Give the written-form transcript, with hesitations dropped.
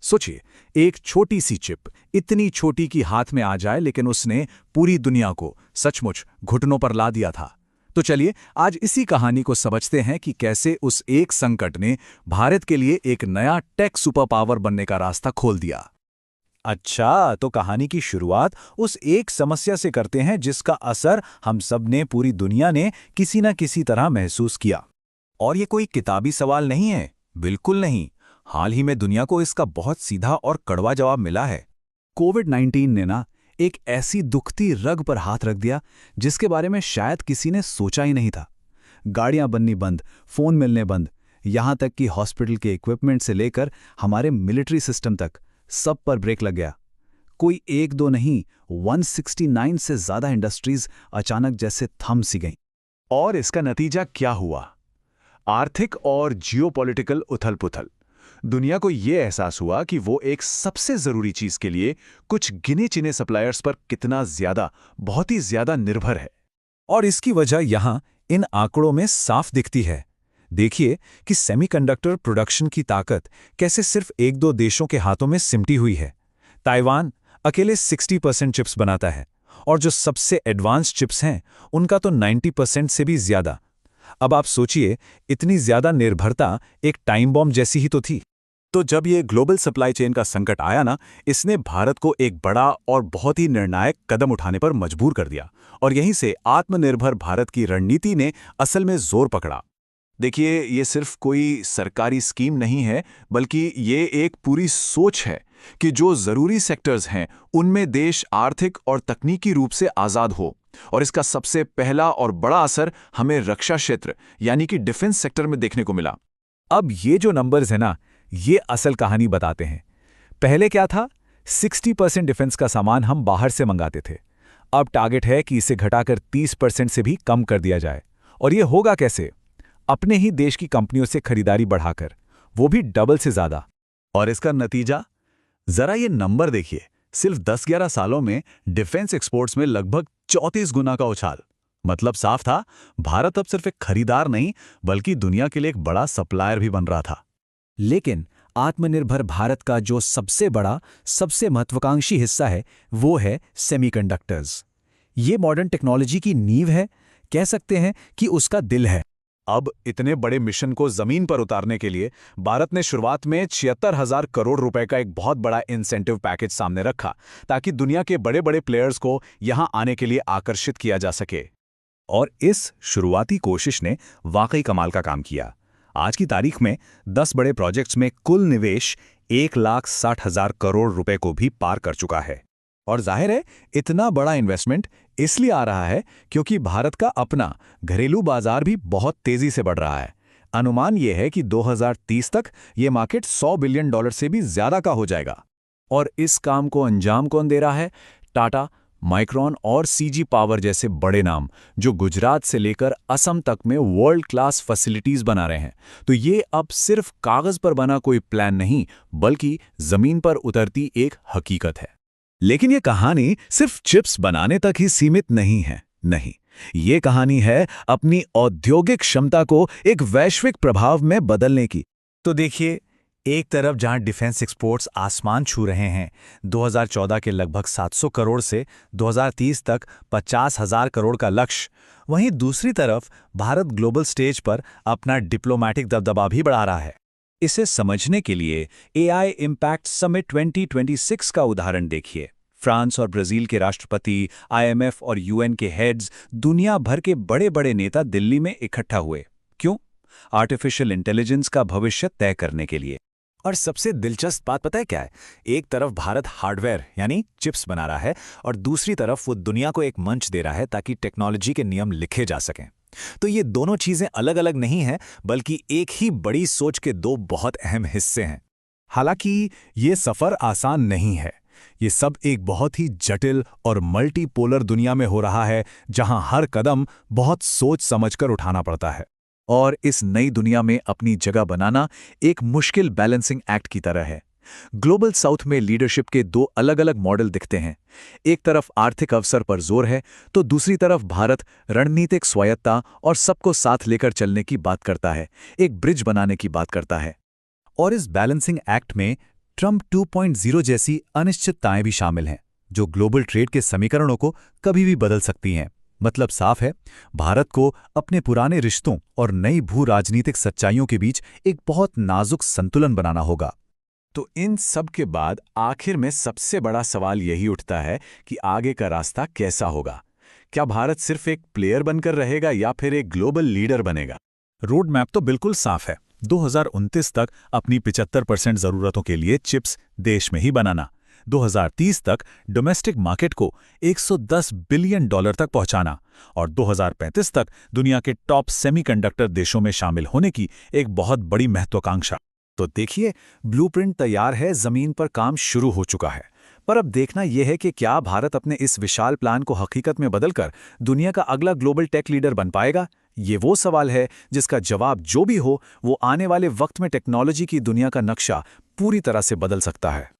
सोचिए, एक छोटी सी चिप, इतनी छोटी कि हाथ में आ जाए, लेकिन उसने पूरी दुनिया को सचमुच घुटनों पर ला दिया था। तो चलिए आज इसी कहानी को समझते हैं कि कैसे उस एक संकट ने भारत के लिए एक नया टेक सुपर पावर बनने का रास्ता खोल दिया। अच्छा, तो कहानी की शुरुआत उस एक समस्या से करते हैं जिसका असर हम सब ने, पूरी दुनिया ने किसी न किसी तरह महसूस किया। और ये कोई किताबी सवाल नहीं है, बिल्कुल नहीं। हाल ही में दुनिया को इसका बहुत सीधा और कड़वा जवाब मिला है। कोविड-19 ने ना एक ऐसी दुखती रग पर हाथ रख दिया जिसके बारे में शायद किसी ने सोचा ही नहीं था। गाड़ियां बननी बंद, फोन मिलने बंद, यहां तक कि हॉस्पिटल के इक्विपमेंट से लेकर हमारे मिलिट्री सिस्टम तक सब पर ब्रेक लग गया। कोई एक दो नहीं, 169 से ज्यादा इंडस्ट्रीज अचानक जैसे थम सी गईं। और इसका नतीजा क्या हुआ? आर्थिक और जियोपॉलिटिकल उथल-पुथल। दुनिया को यह एहसास हुआ कि वो एक सबसे जरूरी चीज के लिए कुछ गिने-चुने सप्लायर्स पर कितना ज्यादा, बहुत ही ज्यादा निर्भर है। और इसकी वजह यहां इन आंकड़ों में साफ दिखती है। देखिए कि सेमीकंडक्टर प्रोडक्शन की ताकत कैसे सिर्फ एक दो देशों के हाथों में सिमटी हुई है। ताइवान अकेले 60% चिप्स बनाता है, और जो सबसे एडवांस चिप्स हैं उनका तो 90% से भी ज्यादा। अब आप सोचिए, इतनी ज्यादा निर्भरता एक टाइम बॉम्ब जैसी ही तो थी। तो जब ये ग्लोबल सप्लाई चेन का संकट आया ना, इसने भारत को एक बड़ा और बहुत ही निर्णायक कदम उठाने पर मजबूर कर दिया। और यहीं से आत्मनिर्भर भारत की रणनीति ने असल में जोर पकड़ा। देखिए, ये सिर्फ कोई सरकारी स्कीम नहीं है, बल्कि ये एक पूरी सोच है कि जो जरूरी सेक्टर्स हैं उनमें देश आर्थिक और तकनीकी रूप से आजाद हो। और इसका सबसे पहला और बड़ा असर हमें रक्षा क्षेत्र यानी कि डिफेंस सेक्टर में देखने को मिला। अब ये जो नंबर्स है ना, ये असल कहानी बताते हैं। पहले क्या था? 60% डिफेंस का सामान हम बाहर से मंगाते थे। अब टारगेट है कि इसे घटाकर 30% से भी कम कर दिया जाए। और ये होगा कैसे? अपने ही देश की कंपनियों से खरीदारी बढ़ाकर, वो भी डबल से ज्यादा। और इसका नतीजा? जरा ये नंबर देखिए, सिर्फ 10-11 सालों में डिफेंस एक्सपोर्ट्स में लगभग 34 गुना का उछाल। मतलब साफ था, भारत अब सिर्फ एक खरीदार नहीं, बल्कि दुनिया के लिए एक बड़ा सप्लायर भी बन रहा था। लेकिन आत्मनिर्भर भारत का जो सबसे बड़ा, सबसे महत्वाकांक्षी हिस्सा है, वो है सेमीकंडक्टर्स। ये मॉडर्न टेक्नोलॉजी की नींव है, कह सकते हैं कि उसका दिल है। अब इतने बड़े मिशन को जमीन पर उतारने के लिए भारत ने शुरुआत में 76,000 करोड़ रुपए का एक बहुत बड़ा इंसेंटिव पैकेज सामने रखा, ताकि दुनिया के बड़े बड़े प्लेयर्स को यहां आने के लिए आकर्षित किया जा सके। और इस शुरुआती कोशिश ने वाकई कमाल का काम किया। आज की तारीख में 10 बड़े प्रोजेक्ट्स में कुल निवेश 1,60,000 करोड़ रुपए को भी पार कर चुका है। और जाहिर है, इतना बड़ा इन्वेस्टमेंट इसलिए आ रहा है क्योंकि भारत का अपना घरेलू बाजार भी बहुत तेजी से बढ़ रहा है। अनुमान यह है कि 2030 तक यह मार्केट $100 बिलियन से भी ज्यादा का हो जाएगा। और इस काम को अंजाम कौन दे रहा है? टाटा, माइक्रोन और सीजी पावर जैसे बड़े नाम, जो गुजरात से लेकर असम तक में वर्ल्ड क्लास फैसिलिटीज बना रहे हैं। तो ये अब सिर्फ कागज पर बना कोई प्लान नहीं, बल्कि जमीन पर उतरती एक हकीकत है। लेकिन ये कहानी सिर्फ चिप्स बनाने तक ही सीमित नहीं है। नहीं, ये कहानी है अपनी औद्योगिक क्षमता को एक वैश्विक प्रभाव में बदलने की। तो देखिए, एक तरफ जहां डिफेंस एक्सपोर्ट्स आसमान छू रहे हैं, 2014 के लगभग 700 करोड़ से 2030 तक 50,000 करोड़ का लक्ष्य, वहीं दूसरी तरफ भारत ग्लोबल स्टेज पर अपना डिप्लोमैटिक दबदबा भी बढ़ा रहा है। इसे समझने के लिए एआई इम्पैक्ट समिट 2026 का उदाहरण देखिए। फ्रांस और ब्राजील के राष्ट्रपति, आईएमएफ और यूएन के हेड्स, दुनिया भर के बड़े बड़े नेता दिल्ली में इकट्ठा हुए। क्यों? आर्टिफिशियल इंटेलिजेंस का भविष्य तय करने के लिए। और सबसे दिलचस्प बात पता है क्या है? एक तरफ भारत हार्डवेयर यानी चिप्स बना रहा है, और दूसरी तरफ वो दुनिया को एक मंच दे रहा है ताकि टेक्नोलॉजी के नियम लिखे जा सकें। तो ये दोनों चीजें अलग अलग नहीं हैं, बल्कि एक ही बड़ी सोच के दो बहुत अहम हिस्से हैं। हालांकि ये सफर आसान नहीं है। ये सब एक बहुत ही जटिल और मल्टीपोलर दुनिया में हो रहा है, जहां हर कदम बहुत सोच समझकर उठाना पड़ता है। और इस नई दुनिया में अपनी जगह बनाना एक मुश्किल बैलेंसिंग एक्ट की तरह है। ग्लोबल साउथ में लीडरशिप के दो अलग अलग मॉडल दिखते हैं। एक तरफ आर्थिक अवसर पर जोर है, तो दूसरी तरफ भारत रणनीतिक स्वायत्ता और सबको साथ लेकर चलने की बात करता है, एक ब्रिज बनाने की बात करता है। और इस बैलेंसिंग एक्ट में ट्रंप 2.0 जैसी अनिश्चितताएं भी शामिल हैं, जो ग्लोबल ट्रेड के समीकरणों को कभी भी बदल सकती हैं। मतलब साफ है, भारत को अपने पुराने रिश्तों और नई भू राजनीतिक सच्चाइयों के बीच एक बहुत नाजुक संतुलन बनाना होगा। तो इन सब के बाद आखिर में सबसे बड़ा सवाल यही उठता है कि आगे का रास्ता कैसा होगा। क्या भारत सिर्फ एक प्लेयर बनकर रहेगा या फिर एक ग्लोबल लीडर बनेगा? रोड मैप तो बिल्कुल साफ है। 2029 तक अपनी 75% जरूरतों के लिए चिप्स देश में ही बनाना, 2030 तक डोमेस्टिक मार्केट को $110 बिलियन तक पहुंचाना और 2035 तक दुनिया के टॉप सेमीकंडक्टर देशों में शामिल होने की एक बहुत बड़ी महत्वाकांक्षा। तो देखिए, ब्लूप्रिंट तैयार है, जमीन पर काम शुरू हो चुका है। पर अब देखना यह है कि क्या भारत अपने इस विशाल प्लान को हकीकत में बदलकर दुनिया का अगला ग्लोबल टेक लीडर बन पाएगा। ये वो सवाल है जिसका जवाब जो भी हो, वो आने वाले वक्त में टेक्नोलॉजी की दुनिया का नक्शा पूरी तरह से बदल सकता है।